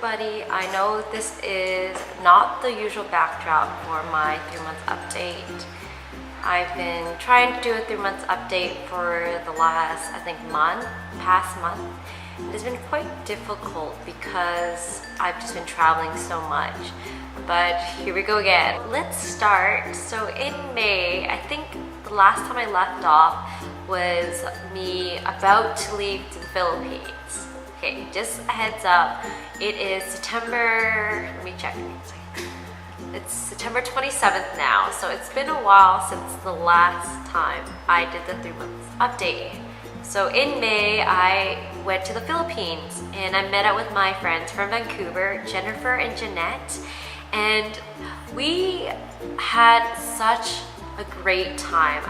everybody. I know this is not the usual backdrop for my 3-month update. I've been trying to do a 3-month update for the last, I think, past month. It's been quite difficult because I've just been traveling so much. But here we go again. Let's start. So in May, I think the last time I left off was me about to leave to the Philippines. Okay, just a heads up, it is September, let me check. It's September 27th now, so it's been a while since the last time I did the 3-month update. So in May, I went to the Philippines and I met up with my friends from Vancouver, Jennifer and Jeanette, and we had such a great time.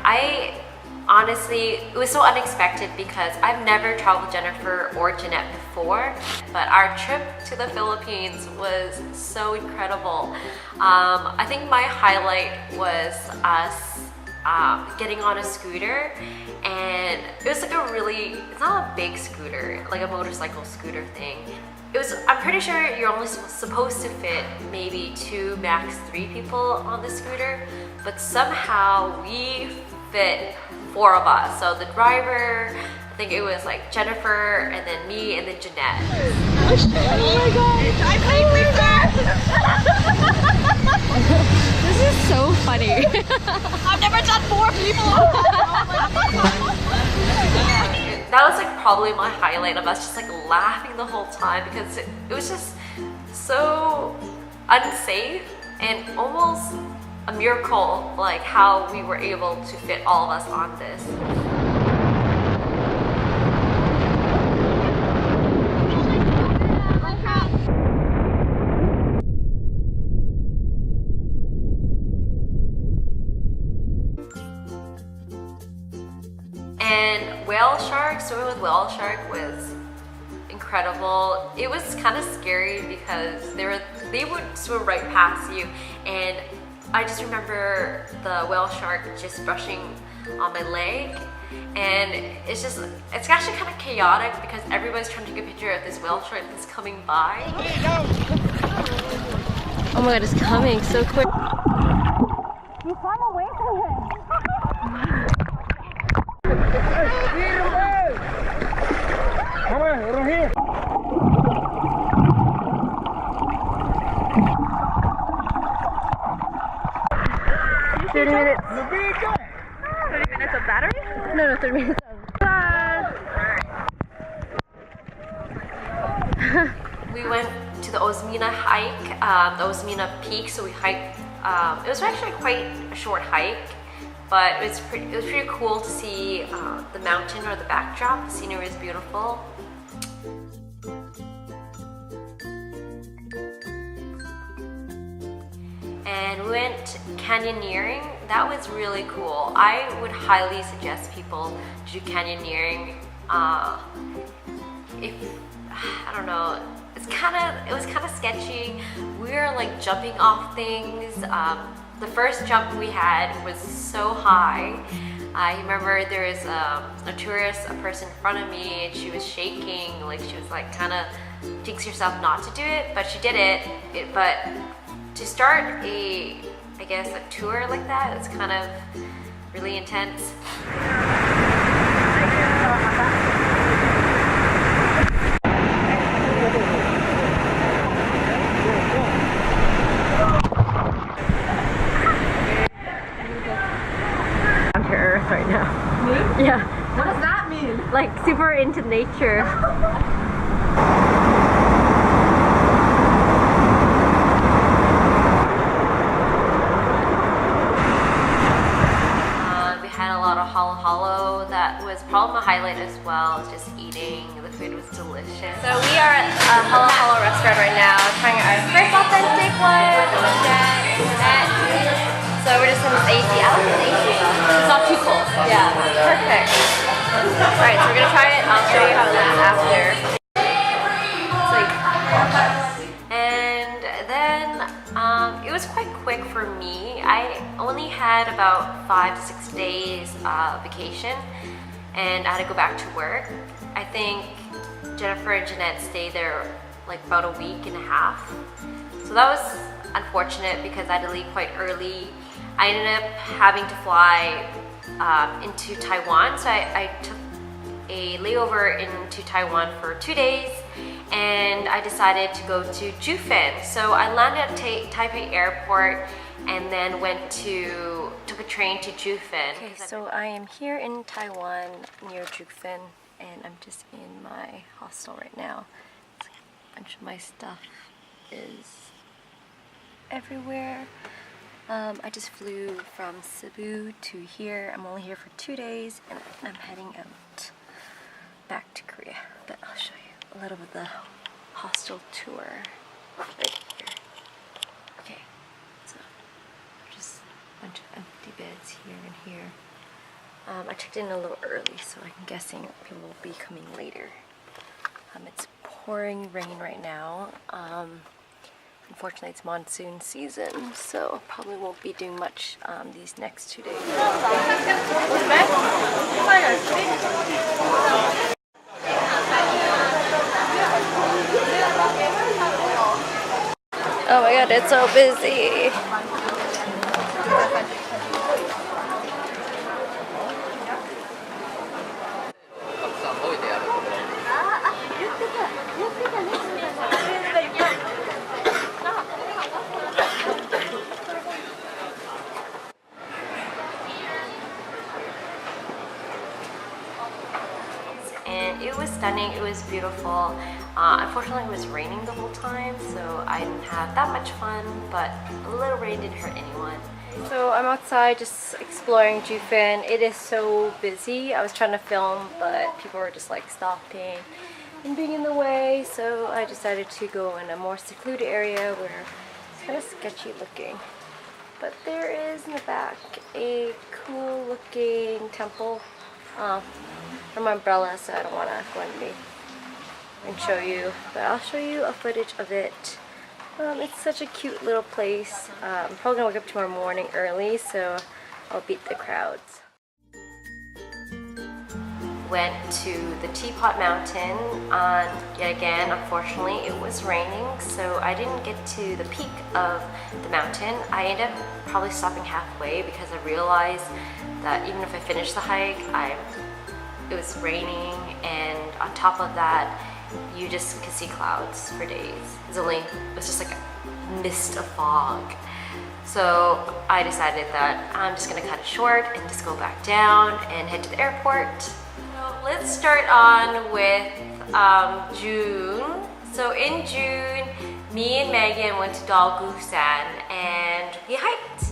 Honestly, it was so unexpected because I've never traveled with Jennifer or Jeanette before, but our trip to the Philippines was so incredible. I think my highlight was us getting on a scooter, and it was like it's not a big scooter, like a motorcycle scooter thing. I'm pretty sure you're only supposed to fit maybe 2, max 3 people on the scooter, but somehow we fit 4 of us. So the driver, I think it was like Jennifer, and then me, and then Jeanette. Oh my god! I'm really fast! This is so funny. I've never done 4 people! That was like probably my highlight of us just like laughing the whole time because it was just so unsafe and almost a miracle, like how we were able to fit all of us on this. And whale shark, swimming with whale shark was incredible. It was kind of scary because they would swim right past you, and I just remember the whale shark just brushing on my leg, and it's actually kind of chaotic because everybody's trying to take a picture of this whale shark that's coming by. Oh my god, it's coming so quick. You swam away from him. Come on, over here. 30 minutes. 30 minutes of battery? No, 30 minutes of We went to the Osmina hike, the Osmina peak, so we hiked. It was actually quite a short hike, but it was pretty cool to see the mountain or the backdrop. The scenery was beautiful. And we went canyoneering. That was really cool. I would highly suggest people do canyoneering. I don't know, it was kind of sketchy. We were like jumping off things. The first jump we had was so high. I remember there was a person in front of me, and she was shaking, like she was like kind of jinx herself not to do it, but she did it. But to start a tour like that, it's kind of really intense. down to earth right now. Me? Yeah. What does that mean? Like super into nature. Halo. That was probably my highlight as well, just eating. The food was delicious. So we are at a Halo restaurant right now, trying our first authentic one with Jeanette. So we're just in this AC. I like this AC. It's not too cold. Yeah, perfect. Alright, so we're gonna try it. I'll show you how it looks after. And then it was quite quick for me. I only had about 5 to 6 days vacation, and I had to go back to work. I think Jennifer and Jeanette stayed there like about a week and a half. So that was unfortunate because I had to leave quite early. I ended up having to fly into Taiwan, so I took a layover into Taiwan for 2 days, and I decided to go to Jiufen. So I landed at Taipei Airport and then took a train to Jiufen. Okay, so I am here in Taiwan near Jiufen, and I'm just in my hostel right now. A bunch of my stuff is everywhere. I just flew from Cebu to here. I'm only here for 2 days, and I'm heading out back to Korea. But I'll show you a little bit of the hostel tour right here. Okay, so just a bunch of empty beds here and here. I checked in a little early, so I'm guessing people will be coming later. It's pouring rain right now. Unfortunately, it's monsoon season, so probably won't be doing much these next 2 days. Oh my god, it's so busy. And it was stunning, it was beautiful. Unfortunately, it was raining the whole time, so I didn't have that much fun, but a little rain didn't hurt anyone. So I'm outside just exploring Jiufen. It is so busy. I was trying to film, but people were just like stopping and being in the way, so I decided to go in a more secluded area where it's kind of sketchy looking. But there is in the back a cool looking temple. From my umbrella, so I don't want to go in and show you, but I'll show you a footage of it. It's such a cute little place. I'm probably gonna wake up tomorrow morning early, so I'll beat the crowds. Went to the Teapot Mountain. Yet again, unfortunately, it was raining, so I didn't get to the peak of the mountain. I ended up probably stopping halfway because I realized that even if I finished the hike, it was raining, and on top of that, you just could see clouds for days. It was just like a mist of fog. So I decided that I'm just gonna cut it short and just go back down and head to the airport. So let's start on with June. So in June, me and Megan went to Deogyusan and we hiked.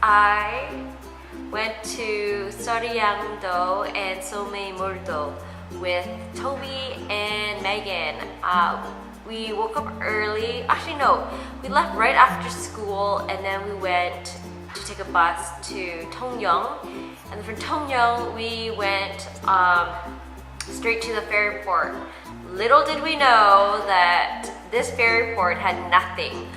I went to Soryangdo and Somaemuldo with Toby and Megan. We woke up early. Actually, no, we left right after school, and then we went to take a bus to Tongyong. And then from Tongyong, we went straight to the ferry port. Little did we know that this ferry port had nothing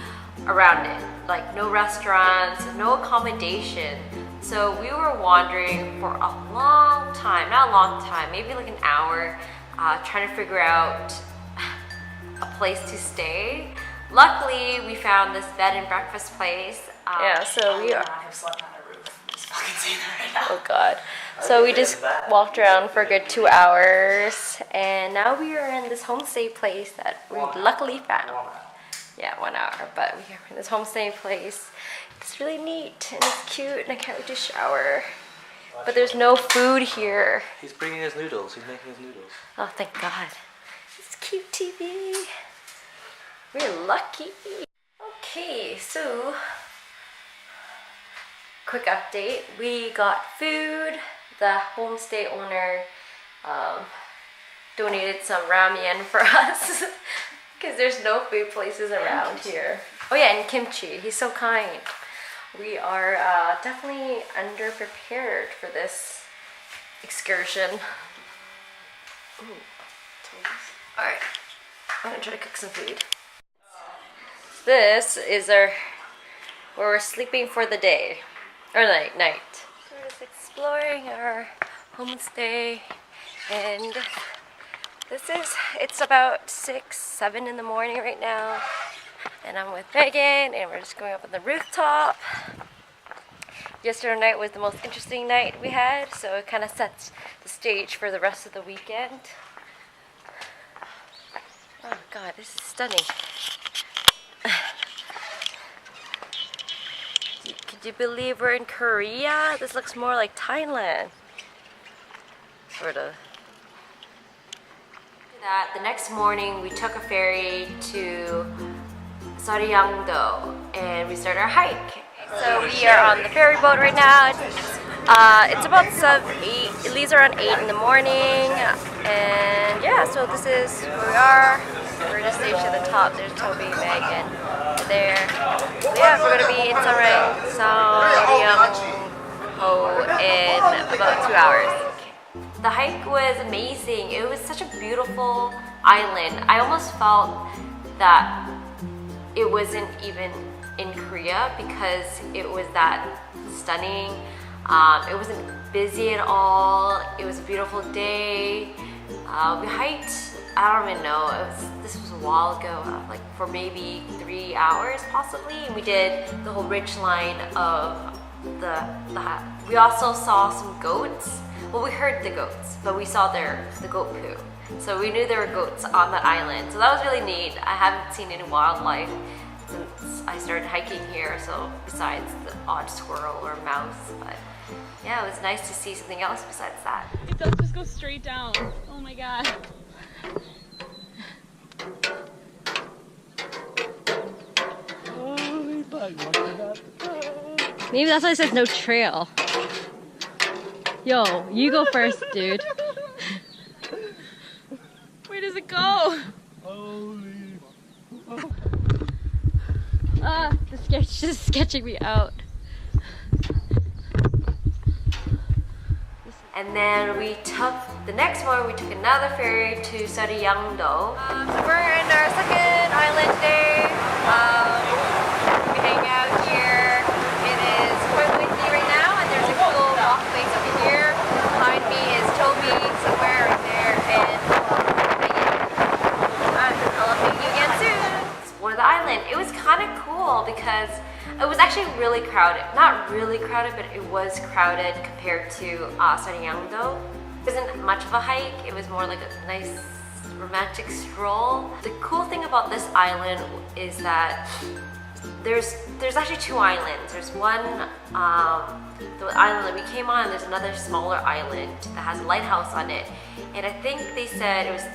around it. Like no restaurants, no accommodation. So we were wandering for a long time, not a long time, maybe like an hour, trying to figure out a place to stay. Luckily, we found this bed and breakfast place. Yeah, so we are. I've slept on a roof. Just fucking seeing that right now. Oh god. So we just walked around for a good 2 hours, and now we are in this homestay place that we luckily found. Yeah, 1 hour, but we are in this homestay place. It's really neat and it's cute, and I can't wait to shower. But there's no food here. He's bringing his noodles. He's making his noodles. Oh, thank God. It's cute TV. We're lucky. Okay, so quick update. We got food. The homestay owner donated some ramen for us because there's no food places around here. Oh yeah, and kimchi. He's so kind. We are definitely underprepared for this excursion. Ooh. Alright, I'm gonna try to cook some food. This is where we're sleeping for the day, or night. So we're just exploring our homestay, and it's about 6, 7 in the morning right now, and I'm with Megan, and we're just going up on the rooftop. Yesterday night was the most interesting night we had, so it kind of sets the stage for the rest of the weekend. Oh god, this is stunning. Could you believe we're in Korea? This looks more like Thailand. Sort of. The next morning we took a ferry to Soryangdo and we started our hike. So we are on the ferry boat right now. It's about 8. It leaves around 8 in the morning, and yeah. So this is where we are. We're just stage to the top. There's Toby, Megan, there. So yeah, we're gonna be in Soryangdo in about 2 hours. The hike was amazing. It was such a beautiful island. I almost felt that it wasn't even in Korea because it was that stunning. It wasn't busy at all. It was a beautiful day. We hiked, I don't even know, this was a while ago, like for maybe 3 hours possibly, and we did the whole ridge line of the we also saw some goats. Well, we heard the goats, but we saw the goat poo. So we knew there were goats on that island. So that was really neat. I haven't seen any wildlife since I started hiking here, so besides the odd squirrel or mouse, but yeah, it was nice to see something else besides that. It does just go straight down. Oh my god. Maybe that's why it says no trail. Yo, you go first, dude. Where does it go? The sketch is sketching me out. And then the next morning we took another ferry to Soryangdo. So we're in our second island day. We hang out here. It is quite windy right now, and there's a cool walkways over here. Behind me is Toby somewhere right there, and I'll meet you again soon. Explore the island. It was kind of cool because it was actually really crowded. Not really crowded, but it was crowded compared to Soryangdo. It wasn't much of a hike. It was more like a nice romantic stroll. The cool thing about this island is that there's actually 2 islands. There's one, the island that we came on, and there's another smaller island that has a lighthouse on it. And I think they said it was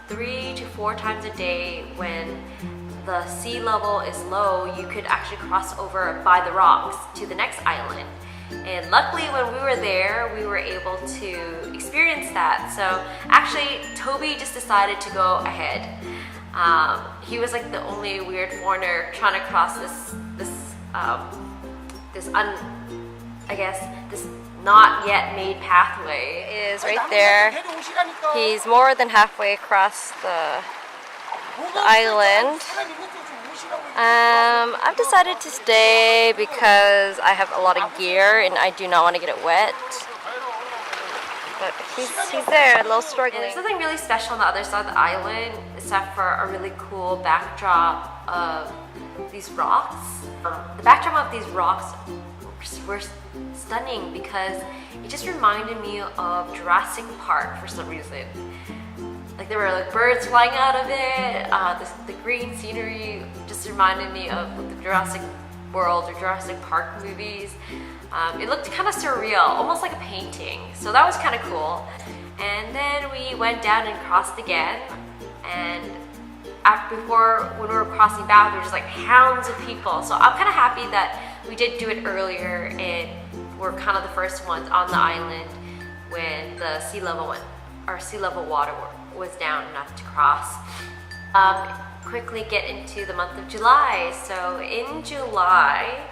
3 to 4 times a day when the sea level is low, you could actually cross over by the rocks to the next island. And luckily when we were there, we were able to experience that. So actually, Toby just decided to go ahead. He was like the only weird foreigner trying to cross this not yet made pathway. It is right there. He's more than halfway across the island. I've decided to stay because I have a lot of gear and I do not want to get it wet. But he's there, a little struggling. And there's nothing really special on the other side of the island except for a really cool backdrop of these rocks. The backdrop of these rocks were stunning because it just reminded me of Jurassic Park for some reason. Like there were like birds flying out of it. The green scenery just reminded me of the Jurassic World or Jurassic Park movies. It looked kind of surreal, almost like a painting. So that was kind of cool. And then we went down and crossed again. And when we were crossing back, there was just like hounds of people. So I'm kind of happy that we did do it earlier, and we're kind of the first ones on the island when the sea level water was down enough to cross. Quickly get into the month of July. So in July,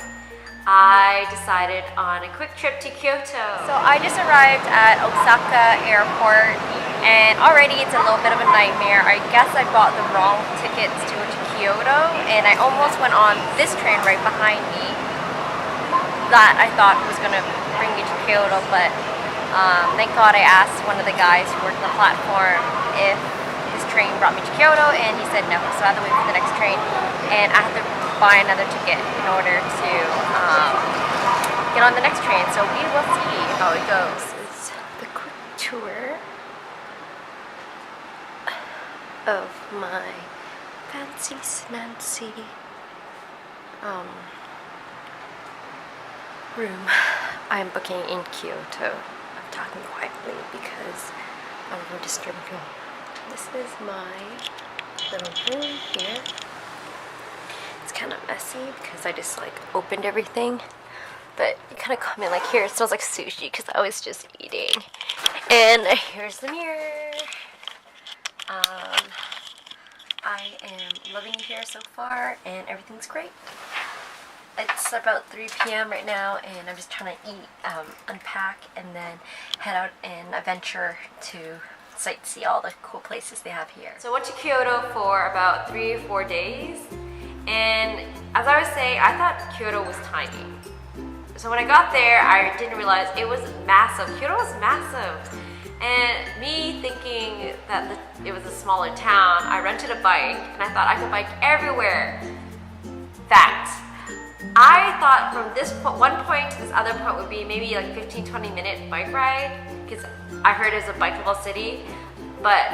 I decided on a quick trip to Kyoto. So I just arrived at Osaka airport and already it's a little bit of a nightmare. I guess I bought the wrong tickets to go to Kyoto and I almost went on this train right behind me that I thought was going to bring me to Kyoto, but thank God I asked one of the guys who worked the platform if this train brought me to Kyoto, and he said no, so I had to wait for the next train and I had to buy another ticket in order to get on the next train. So we will see how it goes. It's the quick tour of my fancy smancy room. I'm booking in Kyoto. I'm talking quietly because I don't want to disturb you. This is my little room here. It's kind of messy because I just like opened everything, but you kind of come in like here. It smells like sushi because I was just eating. And here's the mirror. I am loving it here so far, and everything's great. It's about 3 p.m. right now, and I'm just trying to eat, unpack, and then head out and adventure to sightsee all the cool places they have here. So I went to Kyoto for about 3 or 4 days, and as I was saying, I thought Kyoto was tiny. So when I got there, I didn't realize it was massive. Kyoto was massive. And me thinking that it was a smaller town, I rented a bike, and I thought I could bike everywhere. Fact. I thought from this one point to this other point would be maybe like 15-20 minute bike ride, because I heard it was a bikeable city, but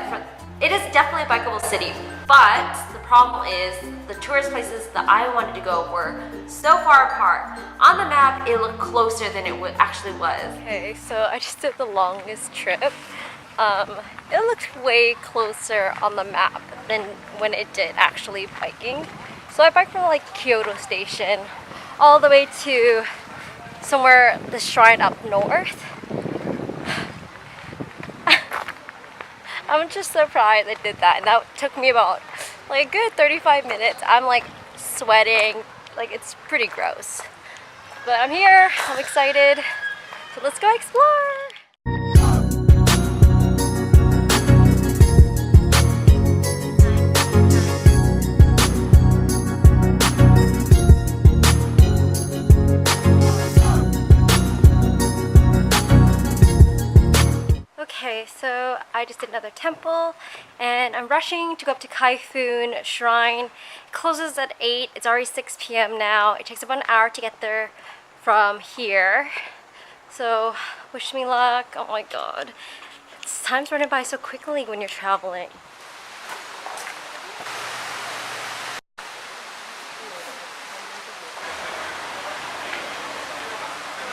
it is definitely a bikeable city. But the problem is the tourist places that I wanted to go were so far apart. On the map, it looked closer than it actually was. Okay, so I just did the longest trip. It looked way closer on the map than when it did actually biking. So I biked from like Kyoto station all the way to somewhere, the shrine up north. I'm just surprised I did that, and that took me about like a good 35 minutes. I'm like sweating, like it's pretty gross. But I'm here, I'm excited, so let's go explore! Okay, so I just did another temple, and I'm rushing to go up to Kaifun Shrine. It closes at 8. It's already 6 p.m. now. It takes about an hour to get there from here. So wish me luck. Oh my god. Time's running by so quickly when you're traveling.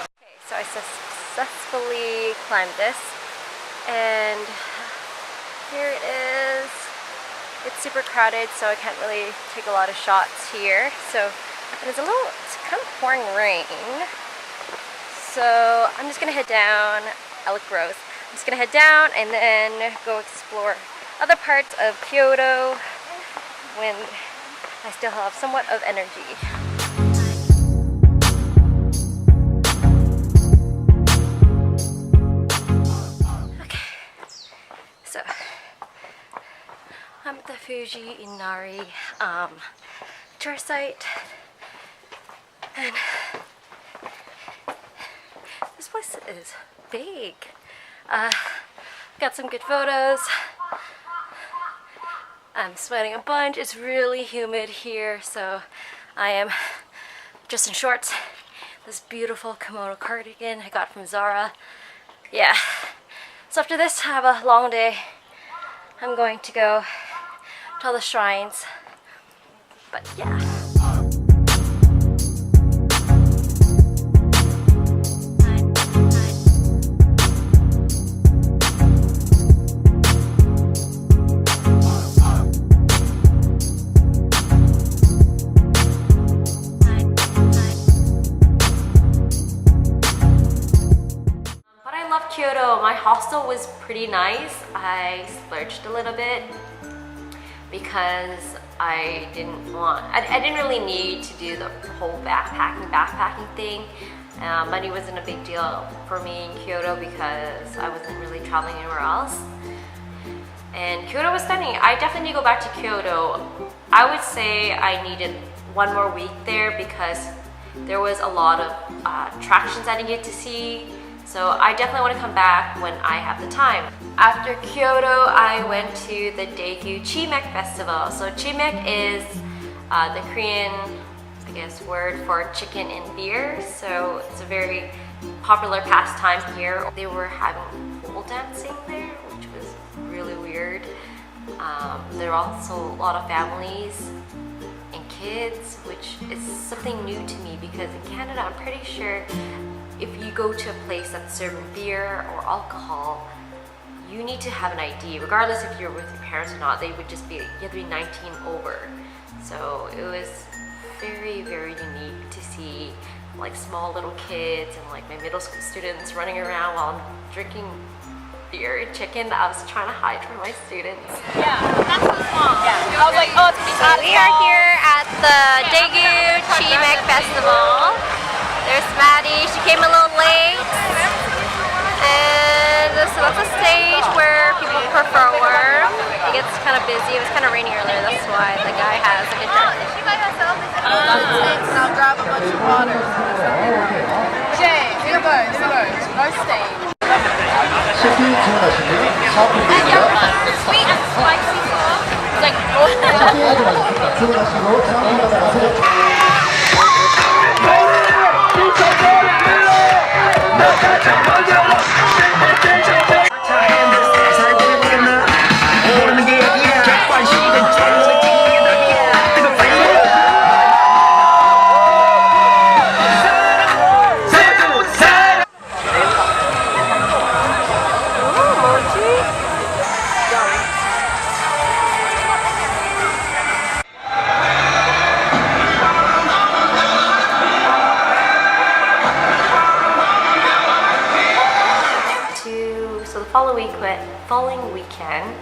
Okay, so I successfully climbed this. And here it is. It's super crowded, so I can't really take a lot of shots here. So it's kind of pouring rain. So I'm just gonna head down. I look gross. I'm just gonna head down and then go explore other parts of Kyoto when I still have somewhat of energy. So, I'm at the Fuji Inari tour site, and this place is big. Got some good photos. I'm sweating a bunch. It's really humid here, so I am just in shorts. This beautiful kimono cardigan I got from Zara. Yeah. So after this, I have a long day. I'm going to go to all the shrines, but yeah. Kyoto, Kyoto, my hostel was pretty nice. I splurged a little bit because I didn't really need to do the whole backpacking thing. Money wasn't a big deal for me in Kyoto because I wasn't really traveling anywhere else. And Kyoto was stunning. I definitely need to go back to Kyoto. I would say I needed one more week there because there was a lot of attractions I didn't get to see. So I definitely want to come back when I have the time. After Kyoto, I went to the Deogyusan festival. So Chimek is the Korean, I guess, word for chicken and beer. So it's a very popular pastime here. They were having pole dancing there, which was really weird. There are also a lot of families and kids, which is something new to me because in Canada, I'm pretty sure if you go to a place that's serving beer or alcohol, you need to have an ID. Regardless if you're with your parents or not, they would just be, you have to be 19 over. So it was very, very unique to see like small little kids and like my middle school students running around while I'm drinking beer and chicken that I was trying to hide from my students. Yeah, that's so small. Yeah. I was like, oh, it's So we are here at the Deogyusan Festival. There's Maddie, she came a little late. And so that's a stage where people perform. It gets kind of busy. It was kind of rainy earlier, that's why the guy has a guitar. she by herself is and I'll grab a bunch of water. Jay, here goes. No stage. Sweet and spicy sauce. Like, following weekend,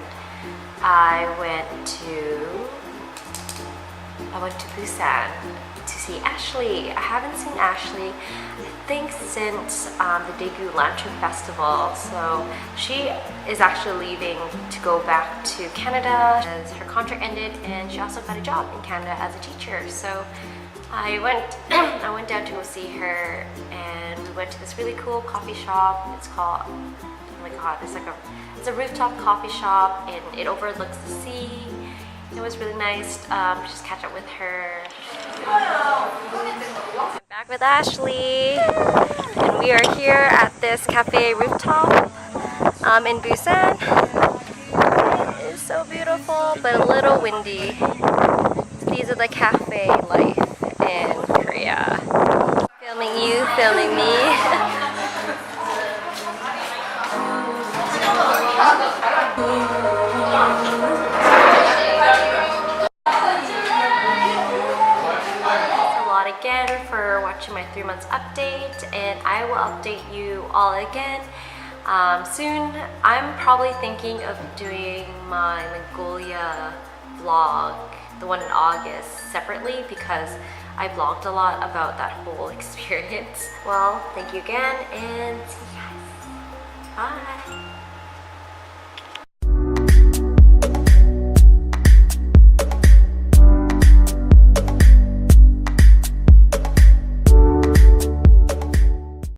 I went to Busan to see Ashley. I haven't seen Ashley, I think, since the Deogyusan Festival. So she is actually leaving to go back to Canada as her contract ended, and she also got a job in Canada as a teacher. So I went down to go see her, and we went to this really cool coffee shop. It's called, oh my god, it's a rooftop coffee shop, and it overlooks the sea. It was really nice to just catch up with her. I'm back with Ashley, and we are here at this cafe rooftop in Busan. It is so beautiful, but a little windy. These are the cafe life in Korea. Filming you, filming me. Again for watching my 3 months update, and I will update you all again soon. I'm probably thinking of doing my Mongolia vlog, the one in August, separately because I vlogged a lot about that whole experience. Well, thank you again, and see you guys. Bye!